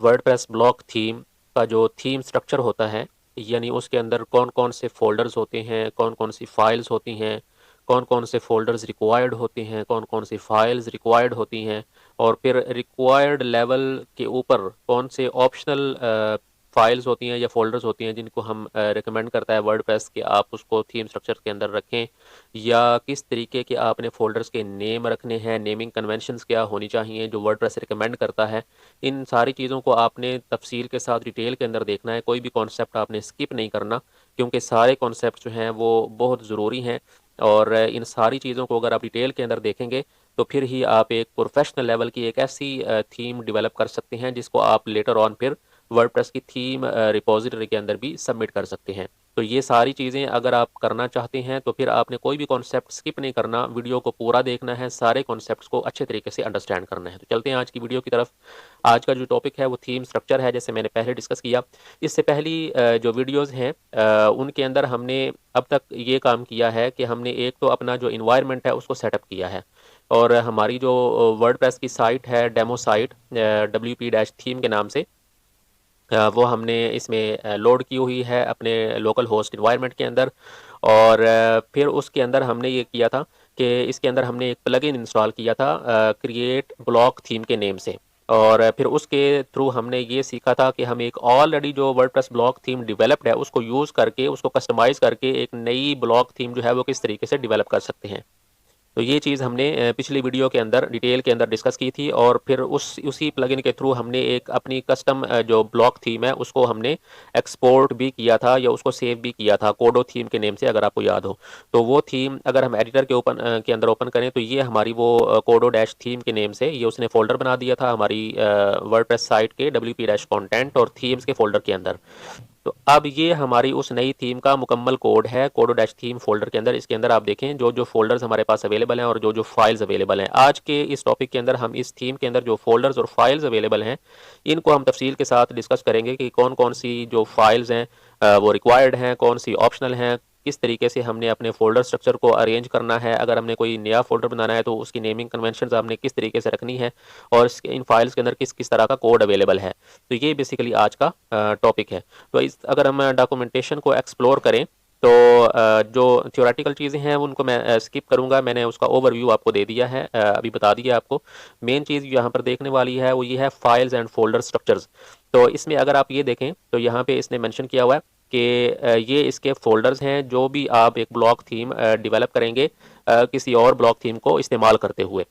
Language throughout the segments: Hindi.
वर्डप्रेस ब्लॉक थीम का जो थीम स्ट्रक्चर होता है, यानी उसके अंदर कौन कौन से फोल्डर्स होते हैं, कौन कौन सी फाइल्स होती हैं, कौन कौन से फोल्डर्स रिक्वायर्ड होते हैं, कौन कौन सी फाइल्स रिक्वायर्ड होती हैं, और फिर रिक्वायर्ड लेवल के ऊपर कौन से ऑप्शनल फाइल्स होती हैं या फोल्डर्स होती हैं जिनको हम रिकमेंड करता है वर्डप्रेस कि आप उसको थीम स्ट्रक्चर के अंदर रखें, या किस तरीके के आपने फोल्डर्स के नेम रखने हैं, नेमिंग कन्वेंशंस क्या होनी चाहिए जो वर्डप्रेस रिकमेंड करता है। इन सारी चीज़ों को आपने तफसील के साथ डिटेल के अंदर देखना है, कोई भी कॉन्सेप्ट आपने स्किप नहीं करना, क्योंकि सारे कॉन्सेप्ट जो हैं वो बहुत ज़रूरी हैं। और इन सारी चीज़ों को अगर आप डिटेल के अंदर देखेंगे तो फिर ही आप एक प्रोफेशनल लेवल की एक ऐसी थीम डेवलप कर सकते हैं जिसको आप लेटर ऑन फिर वर्डप्रेस की थीम रिपॉजिटरी के अंदर भी सबमिट कर सकते हैं। तो ये सारी चीज़ें अगर आप करना चाहते हैं तो फिर आपने कोई भी कॉन्सेप्ट स्किप नहीं करना, वीडियो को पूरा देखना है, सारे कॉन्सेप्ट्स को अच्छे तरीके से अंडरस्टैंड करना है। तो चलते हैं आज की वीडियो की तरफ। आज का जो टॉपिक है वो थीम स्ट्रक्चर है, जैसे मैंने पहले डिस्कस किया। इससे पहली जो वीडियोस हैं उनके अंदर हमने अब तक ये काम किया है कि हमने एक तो अपना जो इन्वायरमेंट है उसको सेटअप किया है, और हमारी जो वर्डप्रेस की साइट है, डेमो साइट WP-थीम के नाम से, वो हमने इसमें लोड की हुई है अपने लोकल होस्ट इन्वायरमेंट के अंदर। और फिर उसके अंदर हमने ये किया था कि इसके अंदर हमने एक प्लगइन इंस्टॉल किया था क्रिएट ब्लॉक थीम के नेम से। और फिर उसके थ्रू हमने ये सीखा था कि हम एक ऑलरेडी जो वर्डप्रेस ब्लॉक थीम डेवलप्ड है उसको यूज़ करके, उसको कस्टमाइज़ करके एक नई ब्लॉक थीम जो है वो किस तरीके से डेवलप कर सकते हैं। तो ये चीज़ हमने पिछली वीडियो के अंदर डिटेल के अंदर डिस्कस की थी, और फिर उसी प्लगइन के थ्रू हमने एक अपनी कस्टम जो ब्लॉक थीम है उसको हमने एक्सपोर्ट भी किया था या उसको सेव भी किया था कोडो थीम के नेम से, अगर आपको याद हो। तो वो थीम अगर हम एडिटर के अंदर ओपन करें तो ये हमारी वो कोडो डैश थीम के नेम से ये उसने फोल्डर बना दिया था हमारी वर्डप्रेस साइट के WP-कंटेंट और थीम्स के फोल्डर के अंदर। तो अब ये हमारी उस नई थीम का मुकम्मल कोड है कोडो डैश थीम फोल्डर के अंदर। इसके अंदर आप देखें जो जो फोल्डर्स हमारे पास अवेलेबल हैं और जो जो फाइल्स अवेलेबल हैं। आज के इस टॉपिक के अंदर हम इस थीम के अंदर जो फोल्डर्स और फाइल्स अवेलेबल हैं इनको हम तफसील के साथ डिस्कस करेंगे कि कौन कौन सी जो फाइल्स हैं वो रिक्वायर्ड हैं, कौन सी ऑप्शनल हैं, किस तरीके से हमने अपने फोल्डर स्ट्रक्चर को अरेंज करना है, अगर हमने कोई नया फोल्डर बनाना है तो उसकी नेमिंग कन्वेंशन आपने किस तरीके से रखनी है, और इन फाइल्स के अंदर किस किस तरह का कोड अवेलेबल है। तो ये बेसिकली आज का टॉपिक है। तो इस अगर हम डॉक्यूमेंटेशन को एक्सप्लोर करें तो जो थ्योरेटिकल चीज़ें हैं उनको मैं स्किप करूंगा, मैंने उसका ओवरव्यू आपको दे दिया है, अभी बता दिया आपको। मेन चीज़ यहाँ पर देखने वाली है वो ये है फाइल्स एंड फोल्डर स्ट्रक्चर्स। तो इसमें अगर आप ये देखें तो यहाँ पे इसने मेंशन किया हुआ है कि ये इसके फोल्डर्स हैं जो भी आप एक ब्लॉक थीम डेवलप करेंगे किसी और ब्लॉक थीम को इस्तेमाल करते हुए।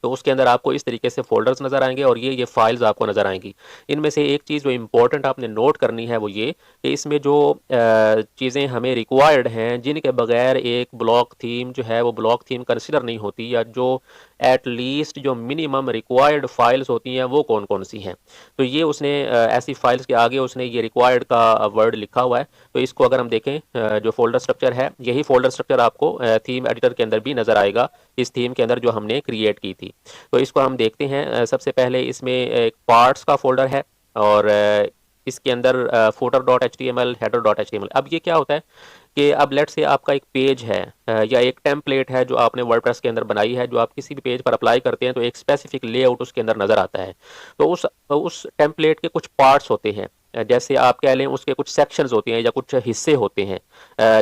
तो उसके अंदर आपको इस तरीके से फोल्डर्स नजर आएंगे और ये फाइल्स आपको नजर आएंगी। इनमें से एक चीज़ जो इंपॉर्टेंट आपने नोट करनी है वो ये कि इसमें जो चीज़ें हमें रिक्वायर्ड हैं जिनके बगैर एक ब्लॉक थीम जो है वो ब्लॉक थीम कंसिडर नहीं होती, या जो एट लीस्ट जो मिनिमम रिक्वायर्ड फाइल्स होती हैं वो कौन कौन सी हैं। तो ये उसने ऐसी फाइल्स के आगे उसने ये रिक्वायर्ड का वर्ड लिखा हुआ है। तो इसको अगर हम देखें जो फोल्डर स्ट्रक्चर है यही फोल्डर स्ट्रक्चर आपको थीम एडिटर के अंदर भी नजर आएगा, इस थीम के अंदर जो हमने क्रिएट की थी। तो इसको हम देखते हैं। सबसे पहले इसमें एक पार्ट्स का फोल्डर है, और इसके अंदर footer dot H T M L, header dot H T M L. अब ये क्या होता है कि अब लेट से आपका एक पेज है या एक टेम्पलेट है जो आपने वर्डप्रेस के अंदर बनाई है, जो आप किसी भी पेज पर अप्लाई करते हैं तो एक स्पेसिफिक लेआउट उसके अंदर नजर आता है। तो उस टेम्पलेट के कुछ पार्ट्स होते हैं, जैसे आप कह लें उसके कुछ सेक्शंस होते हैं या कुछ हिस्से होते हैं।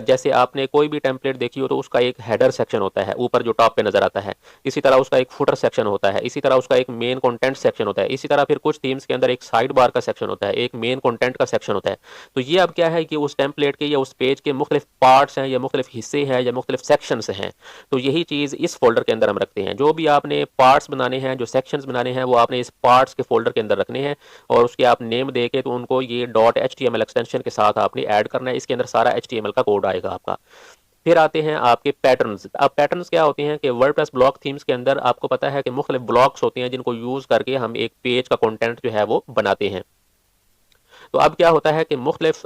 जैसे आपने कोई भी टेम्पलेट देखी हो तो उसका एक हेडर सेक्शन होता है ऊपर जो टॉप पे नजर आता है, इसी तरह उसका एक फुटर सेक्शन होता है, इसी तरह उसका एक मेन कंटेंट सेक्शन होता है, इसी तरह फिर कुछ थीम्स के अंदर एक साइड बार का सेक्शन होता है, एक मेन कंटेंट का सेक्शन होता है। तो ये अब क्या है कि उस टेम्पलेट के या उस पेज के मुख्तलिफ पार्ट्स हैं या मुख्तलिफ हिस्से हैं या मुख्तलिफ सेक्शंस हैं। तो यही चीज़ इस फोल्डर के अंदर हम रखते हैं। जो भी आपने पार्ट्स बनाने हैं, जो सेक्शंस बनाने हैं, वो आपने इस पार्ट्स के फोल्डर के अंदर रखने हैं, और उसके आप नेम दे के तो उनको ये dot H T M L extension के साथ आपने ऐड करना है। इसके अंदर सारा एच टी एम एल का कोड आएगा आपका। फिर आते हैं आपके पैटर्न्स। अब पैटर्न्स क्या होते हैं कि वर्डप्रेस ब्लॉक थीम्स के अंदर आपको पता है कि मुख्तलिफ ब्लॉक्स होते हैं जिनको यूज करके हम एक पेज का कंटेंट जो है वो बनाते हैं। तो अब क्या होता है कि मुख्तलिफ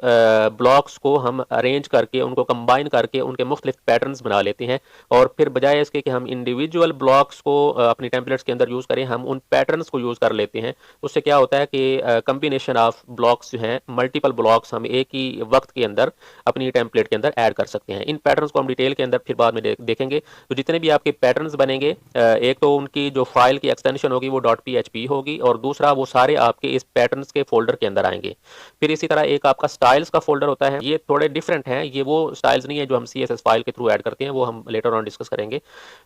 ब्लॉक्स को हम अरेंज करके उनको कंबाइन करके उनके मुख्तलिफ पैटर्न्स बना लेते हैं, और फिर बजाय इसके कि हम इंडिविजुअल ब्लॉक्स को अपनी टेम्पलेट्स के अंदर यूज़ करें, हम उन पैटर्न्स को यूज़ कर लेते हैं। उससे क्या होता है कि कम्बिनेशन ऑफ ब्लॉक्स जो हैं, मल्टीपल ब्लॉक्स हम एक ही वक्त के अंदर अपनी टेम्पलेट के अंदर ऐड कर सकते हैं। इन पैटर्न्स को हम डिटेल के अंदर फिर बाद में देखेंगे। तो जितने भी आपके पैटर्न्स बनेंगे, एक तो उनकी जो फाइल की एक्सटेंशन होगी वो .php होगी, और दूसरा वो सारे आपके इस पैटर्न्स के फोल्डर के अंदर आएंगे। फिर इसी तरह एक आपका स्टाइल्स का फोल्डर होता है, ये थोड़े डिफरेंट हैं, ये वो स्टाइल्स नहीं है जो हम CSS फाइल के थ्रू ऐड करते हैं, वो हम लेटर ऑन डिस्कस करेंगे।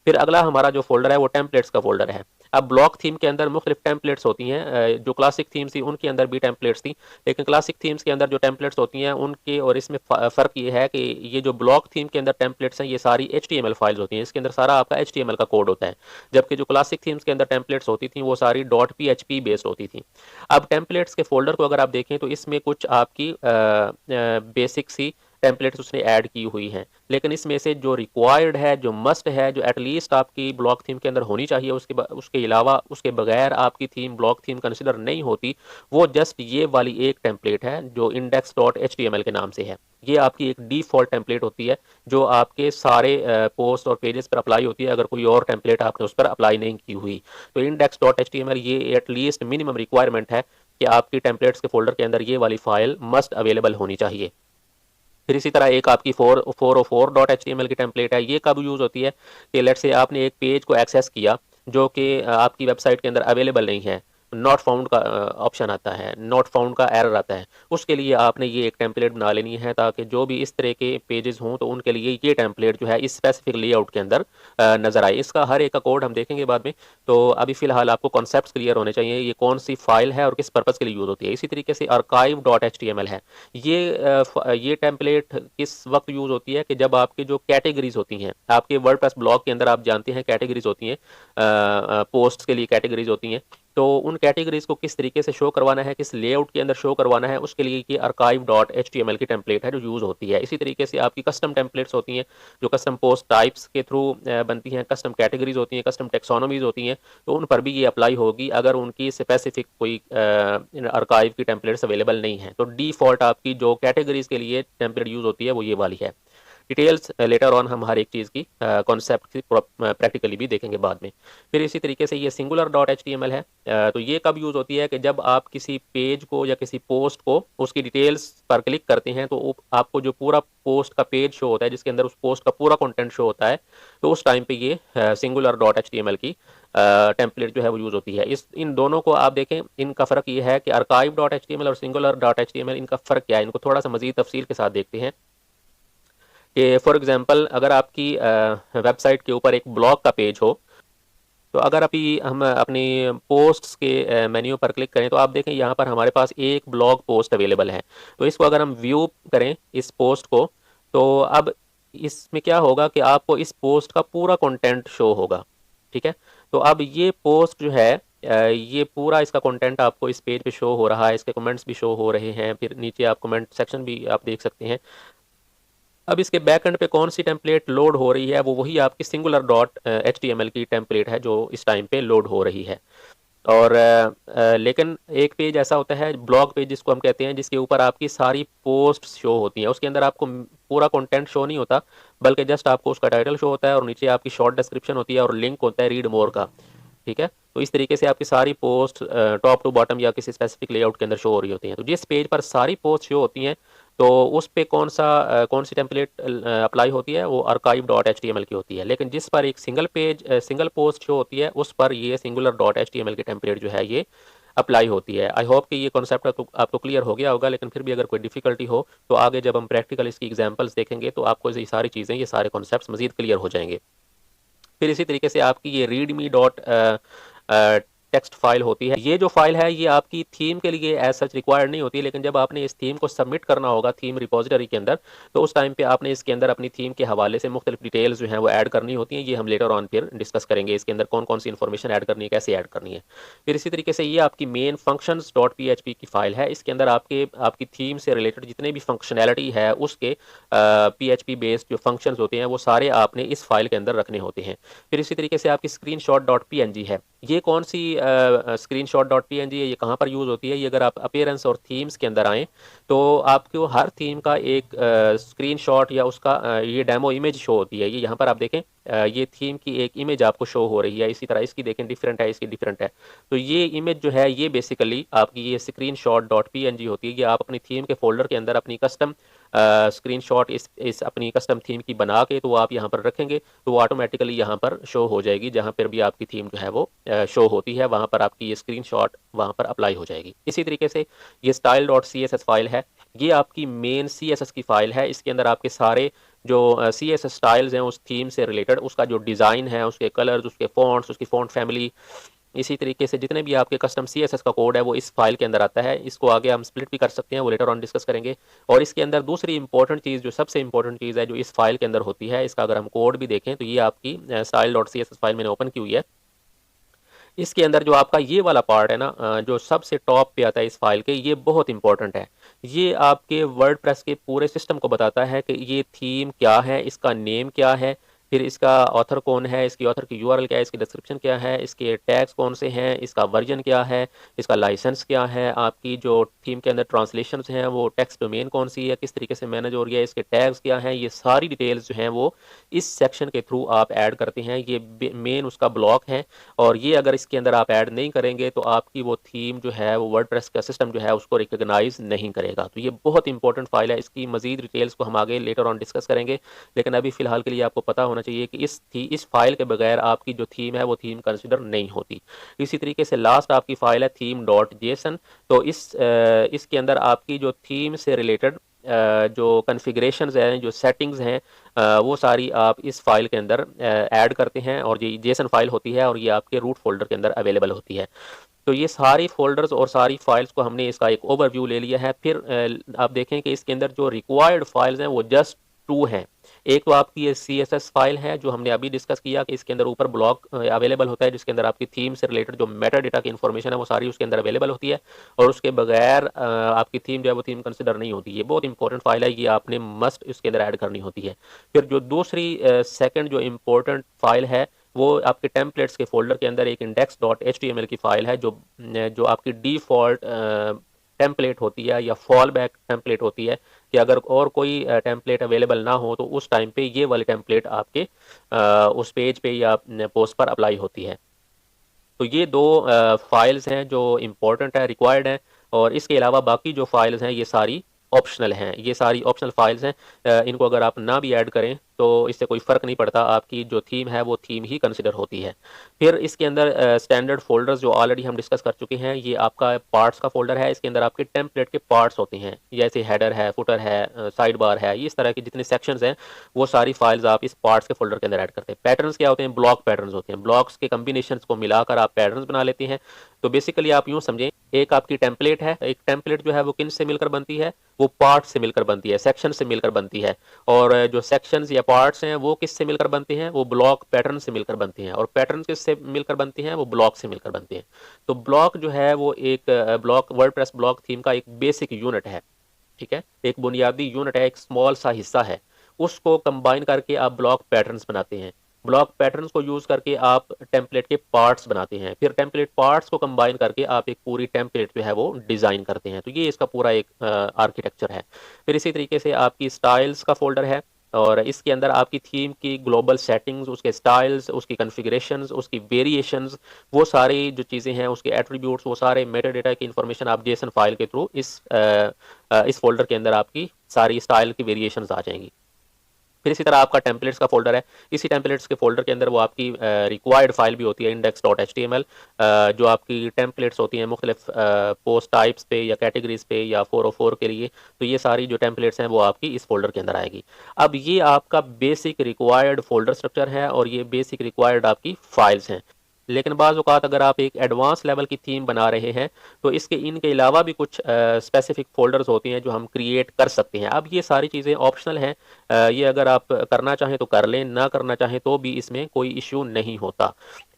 फिर अगला हमारा जो फोल्डर है वो टेम्पलेट्स का फोल्डर है। अब ब्लॉक थीम के अंदर मुख्तलिफ टेम्पलेट्स होती हैं, जो क्लासिक थीम्स थी उनके अंदर भी टेम्पलेट्स थी, लेकिन क्लासिक थीम्स के अंदर जो टेम्पलेट्स होती हैं उनके और इसमें फ़र्क ये है कि ये जो ब्लॉक थीम के अंदर टेम्पलेट्स हैं ये सारी HTML फाइल्स होती हैं, इसके अंदर सारा आपका HTML का कोड होता है, जबकि जो क्लासिक थीम्स के अंदर टेम्पलेट्स होती थी वो सारी .php बेस्ड होती थी। अब टेम्पलेट्स के फोल्डर को अगर आप देखें तो इसमें कुछ आपकी बेसिक सी टेम्पलेट्स उसने ऐड की हुई हैं, लेकिन इसमें से जो रिक्वायर्ड है, जो मस्ट है, जो एटलीस्ट आपकी ब्लॉक थीम के अंदर होनी चाहिए, उसके अलावा उसके बगैर आपकी थीम ब्लॉक थीम कंसिडर नहीं होती, वो जस्ट ये वाली एक टेम्पलेट है जो index.html के नाम से है। ये आपकी एक डिफ़ॉल्ट टेम्पलेट होती है जो आपके सारे पोस्ट और पेजेस पर अप्लाई होती है, अगर कोई और टेम्पलेट आपने उस पर अप्लाई नहीं की हुई। तो index.html ये एटलीस्ट मिनिमम रिक्वायरमेंट है कि आपकी टेम्पलेट्स के फोल्डर के अंदर ये वाली फाइल मस्ट अवेलेबल होनी चाहिए। फिर इसी तरह एक आपकी 404.html की टेम्पलेट है, ये कब यूज़ होती है कि लेट्स से आपने एक पेज को एक्सेस किया जो कि आपकी वेबसाइट के अंदर अवेलेबल नहीं है, नॉट फाउंड का ऑप्शन आता है, नॉट फाउंड का एरर आता है, उसके लिए आपने ये एक टेम्पलेट बना लेनी है ताकि जो भी इस तरह के पेजेस हों तो उनके लिए ये टेम्पलेट जो है इस स्पेसिफिक लेआउट के अंदर नज़र आए। इसका हर एक का कोड हम देखेंगे बाद में, तो अभी फ़िलहाल आपको कॉन्सेप्ट्स क्लियर होने चाहिए, ये कौन सी फाइल है और किस पर्पज़ के लिए यूज़ होती है। इसी तरीके से archive.html है, ये टेम्पलेट किस वक्त यूज़ होती है कि जब आपकी जो कैटेगरीज होती हैं आपके वर्डप्रेस ब्लॉग के अंदर, आप जानते हैं कैटेगरीज होती हैं, पोस्ट के लिए कैटेगरीज होती हैं, तो उन कैटेगरीज को किस तरीके से शो करवाना है, किस लेआउट के अंदर शो करवाना है, उसके लिए ये archive.html की टेम्पलेट है जो यूज़ होती है। इसी तरीके से आपकी कस्टम टेम्पलेट्स होती हैं जो कस्टम पोस्ट टाइप्स के थ्रू बनती हैं, कस्टम कैटेगरीज होती हैं, कस्टम टेक्सोनोमीज होती हैं, तो उन पर भी ये अप्लाई होगी अगर उनकी स्पेसिफिक कोई आर्काइव की टेम्पलेट्स अवेलेबल नहीं है। तो डिफ़ॉल्ट आपकी जो कैटेगरीज के लिए टेम्पलेट यूज़ होती है वो ये वाली है। डिटेल्स लेटर ऑन हम हर एक चीज़ की कॉन्सेप्ट की प्रैक्टिकली भी देखेंगे बाद में। फिर इसी तरीके से ये singular.html है, तो ये कब यूज़ होती है कि जब आप किसी पेज को या किसी पोस्ट को उसकी डिटेल्स पर क्लिक करते हैं तो आपको जो पूरा पोस्ट का पेज शो होता है जिसके अंदर उस पोस्ट का पूरा कंटेंट शो होता है, तो उस टाइम पे ये singular.html की टेम्पलेट जो है वो यूज़ होती है। इन दोनों को आप देखें, इनका फ़र्क ये है कि archive.html और singular.html इनका फ़र्क क्या है, इनको थोड़ा सा मज़ीद तफसील के साथ देखते हैं कि फॉर एग्जांपल अगर आपकी वेबसाइट के ऊपर एक ब्लॉग का पेज हो, तो अगर अभी हम अपनी पोस्ट्स के मेन्यू पर क्लिक करें तो आप देखें यहाँ पर हमारे पास एक ब्लॉग पोस्ट अवेलेबल है। तो इसको अगर हम व्यू करें इस पोस्ट को, तो अब इसमें क्या होगा कि आपको इस पोस्ट का पूरा कंटेंट शो होगा, ठीक है। तो अब ये पोस्ट जो है, ये पूरा इसका कंटेंट आपको इस पेज पे शो हो रहा है, इसके कमेंट्स भी शो हो रहे हैं, फिर नीचे आप कमेंट सेक्शन भी आप देख सकते हैं। अब इसके बैक एंड पे कौन सी टेम्पलेट लोड हो रही है, वो वही आपकी singular.html की टेम्पलेट है जो इस टाइम पे लोड हो रही है। और लेकिन एक पेज ऐसा होता है ब्लॉग पेज जिसको हम कहते हैं, जिसके ऊपर आपकी सारी पोस्ट शो होती हैं, उसके अंदर आपको पूरा कंटेंट शो नहीं होता, बल्कि जस्ट आपको उसका टाइटल शो होता है और नीचे आपकी शॉर्ट डिस्क्रिप्शन होती है और लिंक होता है रीड मोर का, ठीक है। तो इस तरीके से आपकी सारी पोस्ट टॉप टू बॉटम या किसी स्पेसिफिक लेआउट के अंदर शो हो रही होती हैं। तो जिस पेज पर सारी पोस्ट शो होती हैं तो उस पे कौन सी टेम्पलेट अप्लाई होती है, वो archive.html की होती है। लेकिन जिस पर एक सिंगल पोस्ट शो होती है उस पर ये singular.html की टेम्पलेट जो है ये अप्लाई होती है। आई होप कि ये कॉन्सेप्ट आपको क्लियर हो गया होगा, लेकिन फिर भी अगर कोई डिफिकल्टी हो तो आगे जब हम प्रैक्टिकल इसकी एग्जांपल्स देखेंगे तो आपको ये सारी चीज़ें, ये सारे कॉन्सेप्ट्स मजीद क्लियर हो जाएंगे। फिर इसी तरीके से आपकी ये रीडमी डॉट टेक्स्ट फाइल होती है, ये जो फाइल है ये आपकी थीम के लिए एज सच रिक्वायर्ड नहीं होती, लेकिन जब आपने इस थीम को सबमिट करना होगा थीम रिपोजिटरी के अंदर, तो उस टाइम पे आपने इसके अंदर अपनी थीम के हवाले से मुख्तलिफ डिटेल्स जो हैं वो ऐड करनी होती हैं। ये हम लेटर ऑन फिर डिस्कस करेंगे, इसके अंदर कौन कौन सी इन्फॉर्मेशन ऐड करनी है, कैसे ऐड करनी है। फिर इसी तरीके से ये आपकी मेन फंक्शंस डॉट PHP की फाइल है, इसके अंदर आपकी थीम से रिलेटेड जितने भी फंक्शनैलिटी है उसके PHP बेस्ड जो फंक्शंस होते हैं वो सारे आपने इस फाइल के अंदर रखने होते हैं। फिर इसी तरीके से आपकी स्क्रीन शॉट डॉट PNG है, ये कौन सी स्क्रीनशॉट डॉट पीएनजी है, ये कहाँ पर यूज़ होती है? ये अगर आप अपीयरेंस और थीम्स के अंदर आएँ तो आपको हर थीम का एक स्क्रीनशॉट या उसका ये डेमो इमेज शो होती है। ये यहाँ पर आप देखें, ये थीम की एक इमेज आपको शो हो रही है। इसी तरह इसकी देखें डिफरेंट है, इसकी डिफरेंट है। तो ये इमेज जो है ये बेसिकली आपकी ये स्क्रीनशॉट डॉट पीएनजी होती है। ये आप अपनी थीम के फोल्डर के अंदर अपनी कस्टम स्क्रीनशॉट इस अपनी कस्टम थीम की बना के तो आप यहाँ पर रखेंगे तो वो ऑटोमेटिकली यहाँ पर शो हो जाएगी। जहाँ पर भी आपकी थीम जो है वो शो होती है वहाँ पर आपकी ये स्क्रीनशॉट वहाँ पर अप्लाई हो जाएगी। इसी तरीके से ये style dot C S S file है, ये आपकी मेन सी एस एस की फाइल है। इसके अंदर आपके सारे जो सी एस एस स्टाइल्स हैं उस थीम से रिलेटेड, उसका जो डिज़ाइन है, उसके कलर्स, उसके फॉन्ट्स, उसकी फॉन्ट फैमिली, इसी तरीके से जितने भी आपके कस्टम सी एस एस का कोड है वो इस फाइल के अंदर आता है। इसको आगे हम स्प्लिट भी कर सकते हैं, वो लेटर ऑन डिस्कस करेंगे। और इसके अंदर दूसरी इंपॉर्टेंट चीज़, जो सबसे इंपॉर्टेंट चीज़ है जो इस फाइल के अंदर होती है, इसका अगर हम कोड भी देखें तो ये आपकी style dot C S S file मैंने ओपन की हुई है। इसके अंदर जो आपका ये वाला पार्ट है ना, जो सबसे टॉप पे आता है इस फाइल के, ये बहुत इंपॉर्टेंट है। ये आपके वर्डप्रेस के पूरे सिस्टम को बताता है कि ये थीम क्या है, इसका नेम क्या है, फिर इसका ऑथर कौन है, इसकी ऑथर की यूआरएल क्या है, इसकी डिस्क्रिप्शन क्या है, इसके टैग्स कौन से हैं, इसका वर्जन क्या है, इसका लाइसेंस क्या है, आपकी जो थीम के अंदर ट्रांसलेशंस हैं वो टेक्स्ट डोमेन कौन सी है, किस तरीके से मैनेज हो रही है, इसके टैग्स क्या हैं, ये सारी डिटेल्स जो हैं वो इस सेक्शन के थ्रू आप ऐड करते हैं। ये मेन उसका ब्लॉक है। और ये अगर इसके अंदर आप ऐड नहीं करेंगे तो आपकी वो थीम जो है वो वर्डप्रेस का सिस्टम जो है उसको रिकॉग्नाइज नहीं करेगा। तो ये बहुत इंपॉर्टेंट फाइल है। इसकी मजीद डिटेल्स को हम आगे लेटर ऑन डिस्कस करेंगे, लेकिन अभी फिलहाल के लिए आपको पता होना चाहिए कि इस फाइल के बगैर आपकी जो थीम है वो थीम कंसिडर नहीं होती। इसी तरीके से लास्ट आपकी फाइल है थीम डॉट जेसन। तो इसके अंदर आपकी जो थीम से रिलेटेड जो कन्फिग्रेशंस हैं, जो सेटिंग्स हैं, वो सारी आप इस फाइल के अंदर ऐड करते हैं और ये जेसन फाइल होती है और ये आपके रूट फोल्डर के अंदर अवेलेबल होती है। तो ये सारी फोल्डर्स और सारी फाइल्स को हमने इसका एक ओवरव्यू ले लिया है। फिर आप देखें कि इसके अंदर जो रिक्वायर्ड फाइल्स हैं वो जस्ट टू हैं। एक तो आपकी ये सी एस एस फाइल है जो हमने अभी डिस्कस किया कि इसके अंदर ऊपर ब्लॉक अवेलेबल होता है जिसके अंदर आपकी थीम से रिलेटेड जो मेटा डेटा की इन्फॉर्मेशन है वो सारी उसके अंदर अवेलेबल होती है। और उसके बगैर आपकी थीम जो है वो थीम कंसिडर नहीं होती। ये बहुत इंपॉर्टेंट फाइल है, ये आपने मस्ट इसके अंदर ऐड करनी होती है। फिर जो दूसरी सेकंड जो इम्पोर्टेंट फाइल है वो आपके टेम्पलेट्स के फोल्डर के अंदर एक index dot H T M L की फाइल है जो आपकी डिफ़ॉल्ट टेम्पलेट होती है या फॉल बैक टेम्पलेट होती है कि अगर और कोई टेम्पलेट अवेलेबल ना हो तो उस टाइम पे ये वाली टेम्पलेट आपके उस पेज पे या पोस्ट पर अप्लाई होती है। तो ये दो फाइल्स हैं जो इम्पोर्टेंट है, रिक्वायर्ड हैं। और इसके अलावा बाकी जो फाइल्स हैं ये सारी ऑप्शनल हैं, ये सारी ऑप्शनल फाइल्स हैं। इनको अगर आप ना भी ऐड करें तो इससे कोई फ़र्क नहीं पड़ता, आपकी जो थीम है वो थीम ही कंसिडर होती है। फिर इसके अंदर स्टैंडर्ड फोल्डर्स जो ऑलरेडी हम डिस्कस कर चुके हैं, ये आपका पार्ट्स का फोल्डर है। इसके अंदर आपके टेम्पलेट के पार्ट्स होते हैं, जैसे हेडर है, फुटर है, साइड बार है, इस तरह के जितने सेक्शंस हैं वो सारी फाइल्स आप इस पार्ट्स के फोल्डर के अंदर ऐड करते हैं। पैटर्न्स क्या होते हैं? ब्लॉक पैटर्न्स होते हैं। ब्लॉक्स के कम्बिनेशन को मिलाकर आप पैटर्न्स बना लेते हैं। तो बेसिकली आप यूँ समझें, एक आपकी टेम्पलेट है, एक टेम्पलेट जो है वो किन से मिलकर बनती है? वो पार्ट्स से मिलकर बनती है, सेक्शन से मिलकर बनती है। और जो सेक्शंस या पार्ट्स हैं वो किससे मिलकर बनते हैं? वो ब्लॉक पैटर्न से मिलकर बनते हैं। और पैटर्न किससे मिलकर बनते हैं? वो ब्लॉक से मिलकर बनते हैं। तो ब्लॉक जो है वो एक ब्लॉक वर्डप्रेस ब्लॉक थीम का एक बेसिक यूनिट है, ठीक है, एक बुनियादी यूनिट है, एक स्मॉल सा हिस्सा है। उसको कंबाइन करके आप ब्लॉक पैटर्न्स बनाते हैं। ब्लॉक पैटर्न्स को यूज करके आप टेम्पलेट के पार्ट्स बनाते हैं। फिर टेम्पलेट पार्ट्स को कंबाइन करके आप एक पूरी टेम्पलेट जो है वो डिजाइन करते हैं। तो ये इसका पूरा एक आर्किटेक्चर है। फिर इसी तरीके से आपकी स्टाइल्स का फोल्डर है और इसके अंदर आपकी थीम की ग्लोबल सेटिंग्स, उसके स्टाइल्स, उसकी कॉन्फ़िगरेशंस, उसकी वेरिएशंस, वो सारी जो चीज़ें हैं, उसके एट्रीब्यूट्स, वो सारे मेटा डेटा की इंफॉर्मेशन आप जेसन फाइल के थ्रू इस फोल्डर के अंदर आपकी सारी स्टाइल की वेरिएशंस आ जाएंगी। फिर इसी तरह आपका टेम्पलेट्स का फोल्डर है। इसी टेम्पलेट्स के फोल्डर के अंदर वो आपकी रिक्वायर्ड फाइल भी होती है, index dot H T M L, जो आपकी टेम्पलेट्स होती हैं मुख्तलिफ पोस्ट टाइप्स पे या कैटेगरीज पे या 404 के लिए। तो ये सारी जो टेम्पलेट्स हैं वो आपकी इस फोल्डर के अंदर आएगी। अब ये आपका बेसिक रिक्वायर्ड फोल्डर स्ट्रक्चर है और ये बेसिक रिक्वायर्ड आपकी फाइल्स हैं। लेकिन बाज़ औक़ात अगर आप एक एडवांस लेवल की थीम बना रहे हैं तो इनके अलावा भी कुछ स्पेसिफिक फ़ोल्डर्स होती हैं जो हम क्रिएट कर सकते हैं। अब ये सारी चीज़ें ऑप्शनल हैं, ये अगर आप करना चाहें तो कर लें, ना करना चाहें तो भी इसमें कोई इश्यू नहीं होता।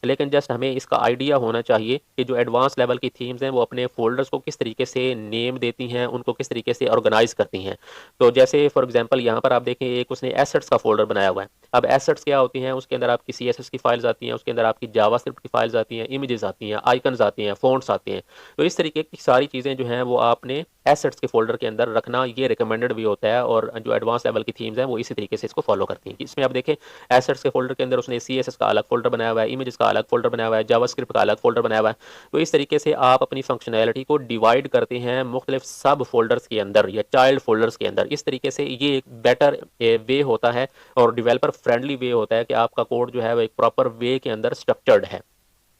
लेकिन जस्ट हमें इसका आइडिया होना चाहिए कि जो एडवांस लेवल की थीम्स हैं वो अपने फ़ोल्डर्स को किस तरीके से नेम देती हैं, उनको किस तरीके से ऑर्गेनाइज़ करती हैं। तो जैसे फॉर एग्जांपल यहाँ पर आप देखें, एक उसने एसेट्स का फ़ोल्डर बनाया हुआ है। अब एसेट्स क्या होती हैं, उसके अंदर आपकी CSS की फाइल्स आती हैं, उसके अंदर आपकी जावास्क्रिप्ट की फाइल्स आती हैं, इमेजेस आती हैं, आइकन्स आती हैं, फ़ॉन्ट्स आते हैं। तो इस तरीके की सारी चीज़ें जो हैं वो आपने एसेट्स के फ़ोल्डर के अंदर रखना ये रिकमेंडेड भी होता है, और जो एडवांस लेवल की थीम्स हैं वो इसी तरीके से इसको फॉलो करती हैं। इसमें आप देखें एसेट्स के फ़ोल्डर के अंदर उसने CSS का अलग फ़ोल्डर बनाया हुआ है, इमेजेस का अलग फ़ोल्डर बनाया हुआ है, जावास्क्रिप्ट का अलग फ़ोल्डर बनाया हुआ है। तो इस तरीके से आप अपनी फंक्शनैलिटी को डिवाइड करते हैं मुख्तलिफ सब फ़ोल्डर्स के अंदर या चाइल्ड फ़ोल्डर्स के अंदर। इस तरीके से ये एक बेटर वे होता है और डेवलपर फ्रेंडली वे होता है कि आपका कोड जो है वो एक प्रॉपर वे के अंदर स्ट्रक्चर्ड है।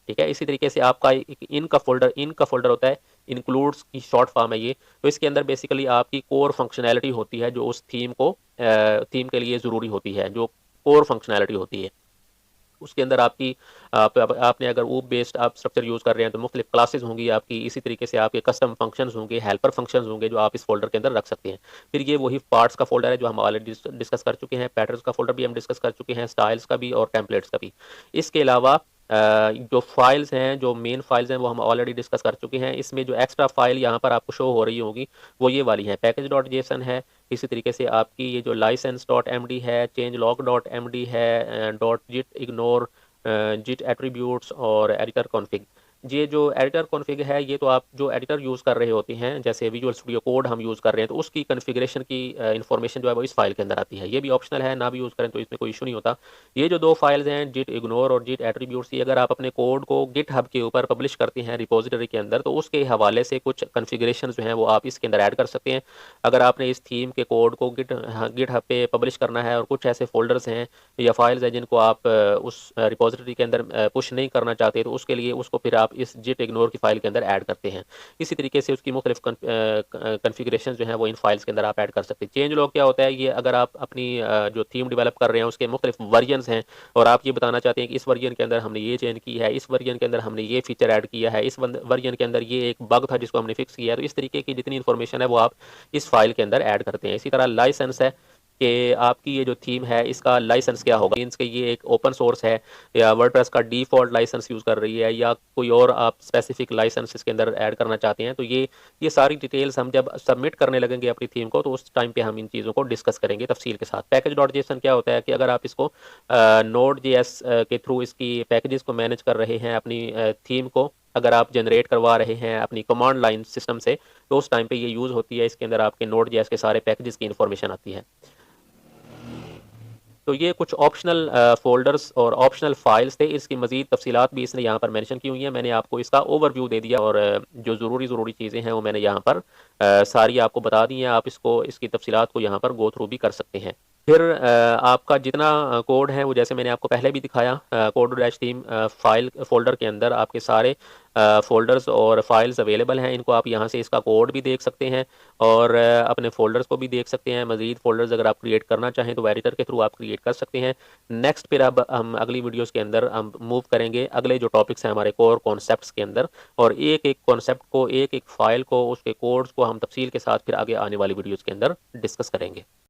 ठीक है, इसी तरीके से आपका एक इन का फोल्डर होता है, इंक्लूड्स की शॉर्ट फॉर्म है ये। तो इसके अंदर बेसिकली आपकी कोर फंक्शनैलिटी होती है जो उस थीम के लिए ज़रूरी होती है, जो कोर फंक्शनैलिटी होती है। उसके अंदर आपने अगर ऊप बेस्ड आप स्ट्रक्चर यूज़ कर रहे हैं तो मुख्तलिफ क्लासेस होंगी आपकी, इसी तरीके से आपके कस्टम फंक्शंस होंगे, हेल्पर फंक्शंस होंगे जो आप इस फोल्डर के अंदर रख सकते हैं। फिर ये वही पार्ट्स का फोल्डर है जो हम ऑलरेडी डिस्कस कर चुके हैं, पैटर्न्स का फोल्डर भी हम डिस्कस कर चुके हैं, स्टाइल्स का भी और टेम्पलेट्स का भी। इसके अलावा जो फाइल्स हैं, जो मेन फाइल्स हैं वो हम ऑलरेडी डिस्कस कर चुके हैं। इसमें जो एक्स्ट्रा फाइल यहाँ पर आपको शो हो रही होगी वो ये वाली है, पैकेज.json है। इसी तरीके से आपकी ये जो license.md है, changelog.md है, डॉट जिट इग्नोर, जिट एट्रीब्यूट्स और एडिटर कॉन्फ़िग। ये जो एडिटर कॉन्फ़िग है ये तो आप जो एडिटर यूज़ कर रहे होते हैं, जैसे विजुअल स्टूडियो कोड हम यूज़ कर रहे हैं तो उसकी कॉन्फ़िगरेशन की इन्फॉर्मेशन जो है वो इस फाइल के अंदर आती है। ये भी ऑप्शनल है, ना भी यूज़ करें तो इसमें कोई इशू नहीं होता। ये जो दो फाइल्स हैं, जिट इग्नोर और जिट एट्रीब्यूट्स, ये अगर आप अपने कोड को गिटहब के ऊपर पब्लिश करते हैं रिपोजिटरी के अंदर तो उसके हवाले से कुछ कॉन्फ़िगरेशन जो हैं वो आप इसके अंदर ऐड कर सकते हैं। अगर आपने इस थीम के कोड को गिटहब पे पब्लिश करना है और कुछ ऐसे फोल्डर्स हैं या फाइल्स हैं जिनको आप उस रिपोजिटरी के अंदर पुश नहीं करना चाहते तो उसके लिए उसको फिर आप इस जिट इग्नोर की फाइल के अंदर ऐड करते हैं। इसी तरीके से उसकी मुख्तलिफ कन्फिग्रेशन जो है वो इन फाइल्स के अंदर आप ऐड कर सकते हैं। चेंज लॉग क्या होता है, ये अगर आप अपनी जो थीम डेवलप कर रहे हैं उसके मुख्तलिफ वर्जन्स हैं और आप ये बताना चाहते हैं कि इस वर्जन के अंदर हमने ये चेंज की है, इस वर्जन के अंदर हमने ये फीचर ऐड किया है, इस वर्जन के अंदर ये एक बग था जिसको हमने फिक्स किया है, तो इस तरीके की जितनी इन्फॉर्मेशन है वो आप इस फाइल के अंदर ऐड करते हैं। इसी तरह लाइसेंस है कि आपकी ये जो थीम है इसका लाइसेंस क्या होगा, मीन्स कि ये एक ओपन सोर्स है या वर्डप्रेस का डिफ़ॉल्ट लाइसेंस यूज़ कर रही है या कोई और आप स्पेसिफिक लाइसेंस इसके अंदर ऐड करना चाहते हैं। तो ये सारी डिटेल्स हम जब सबमिट करने लगेंगे अपनी थीम को तो उस टाइम पे हम इन चीज़ों को डिस्कस करेंगे तफसील के साथ। पैकेज.json क्या होता है कि अगर आप इसको Node.js के थ्रू इसकी पैकेजेस को मैनेज कर रहे हैं, अपनी थीम को अगर आप जनरेट करवा रहे हैं अपनी कमांड लाइन सिस्टम से, तो उस टाइम पे ये यूज़ होती है। इसके अंदर आपके Node.js के सारे पैकेजेस की इन्फॉर्मेशन आती है। तो ये कुछ ऑप्शनल फ़ोल्डर्स और ऑप्शनल फ़ाइल्स थे। इसकी मज़ीद तफ़सीलात भी इसने यहाँ पर मेंशन की हुई हैं। मैंने आपको इसका ओवरव्यू दे दिया और जो ज़रूरी चीज़ें हैं वो मैंने यहाँ पर सारी आपको बता दी हैं। आप इसकी तफ़सीलात को यहाँ पर गो थ्रू भी कर सकते हैं। फिर आपका जितना कोड है वो जैसे मैंने आपको पहले भी दिखाया, code dash theme file folder के अंदर आपके सारे फ़ोल्डर्स और फाइल्स अवेलेबल हैं। इनको आप यहाँ से इसका कोड भी देख सकते हैं और अपने फ़ोल्डर्स को भी देख सकते हैं। मज़ीद फ़ोल्डर्स अगर आप क्रिएट करना चाहें तो एडिटर के थ्रू आप क्रिएट कर सकते हैं। नेक्स्ट फिर अब हम अगली वीडियोज़ के अंदर हम मूव करेंगे अगले जो टॉपिक्स हैं हमारे कोर कॉन्सेप्ट्स के अंदर, और एक एक कॉन्सेप्ट को, एक एक फ़ाइल को, उसके कोड्स को हम तफसील के साथ फिर आगे आने वाली वीडियोज़ के अंदर डिस्कस करेंगे।